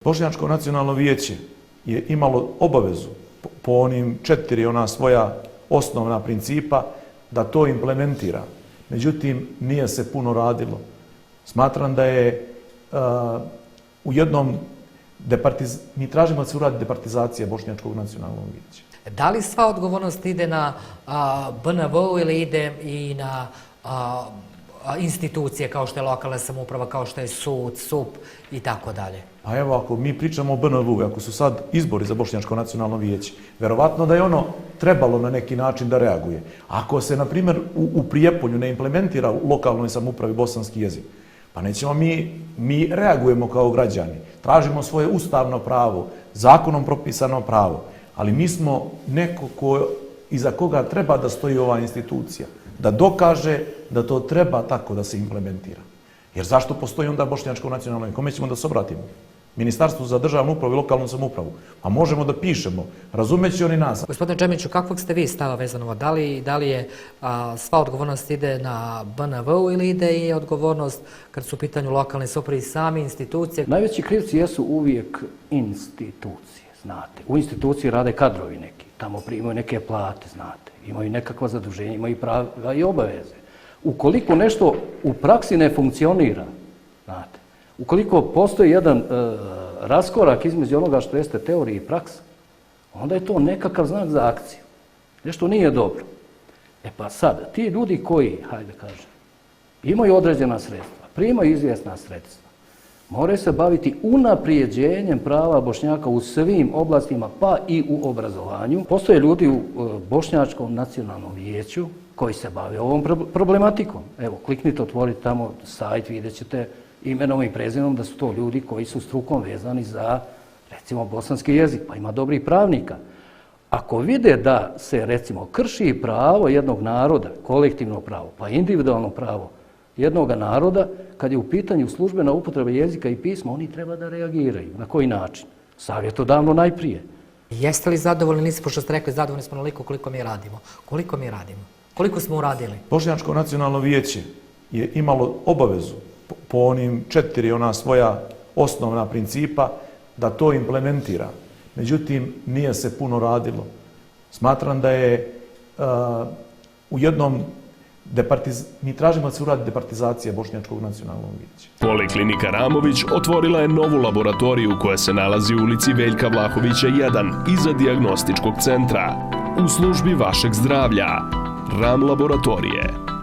Bošnjačko nacionalno vijeće je imalo obavezu po onim 4 svoja osnovna principa da to implementira. Međutim, nije se puno radilo. Smatram da je u jednom mi tražimo da se uradi departizacija Bošnjačkog nacionalnog vijeća. Da li sva odgovornost ide na BNV ili ide i na institucije kao što je lokalna samouprava, kao što je sud, SUP i tako dalje? Pa evo, ako mi pričamo o BNV, ako su sad izbori za Bošnjačko nacionalno vijeće, verovatno da je ono trebalo na neki način da reaguje. Ako se, na primjer, u Prijepolju ne implementira u lokalnoj samoupravi bosanski jezik, pa nećemo mi reagujemo kao građani, tražimo svoje ustavno pravo, zakonom propisano pravo, ali mi smo neko iza koga treba da stoji ova institucija, da dokaže da to treba tako da se implementira. Jer zašto postoji onda Bošnjačko nacionalno vijeće? Kome ćemo da se obratimo? Ministarstvu za državnu upravu i lokalnu samoupravu. A možemo da pišemo, razumeći oni nas. Gospodine Džemiću, kakvog ste vi stava vezano? Da li je sva odgovornost ide na BNV ili ide i odgovornost kad su u pitanju lokalne samouprave i same institucije? Najveći krivci jesu uvijek institucije, znate. U instituciji rade kadrovi neki, tamo primaju neke plate, znate. Imaju nekakva zaduženja, imaju prava i obaveze. Ukoliko nešto u praksi ne funkcionira, znate, ukoliko postoji jedan raskorak između onoga što jeste teorija i praksa, onda je to nekakav znak za akciju. Nešto nije dobro. E pa sad, ti ljudi koji, hajde kažem, imaju određena sredstva, primaju izvjesna sredstva, moraju se baviti unaprijeđenjem prava Bošnjaka u svim oblastima, pa i u obrazovanju. Postoje ljudi u Bošnjačkom nacionalnom vijeću koji se bave ovom problematikom. Evo, kliknite, otvorite tamo sajt, vidjet ćete imenom i prezimenom da su to ljudi koji su strukom vezani za, recimo, bosanski jezik, pa ima dobrih pravnika. Ako vide da se, recimo, krši pravo jednog naroda, kolektivno pravo, pa individualno pravo jednog naroda, kad je u pitanju službena upotreba jezika i pisma, oni treba da reagiraju. Na koji način? Savjetodavno najprije. Jeste li zadovoljni, nisi pošto ste rekli zadovoljni smo onoliko koliko mi radimo? Koliko mi radimo? Koliko smo uradili? Bošnjačko nacionalno vijeće je imalo obavezu po onim 4 svoja osnovna principa da to implementira. Međutim, nije se puno radilo. Smatram da je u jednom mi tražimo da se uradi departizacija Bošnjačkog nacionalnog vijeća. Poliklinika Ramović otvorila je novu laboratoriju koja se nalazi u ulici Veljka Vlahovića 1 iza dijagnostičkog centra. U službi vašeg zdravlja. RAM laboratorije.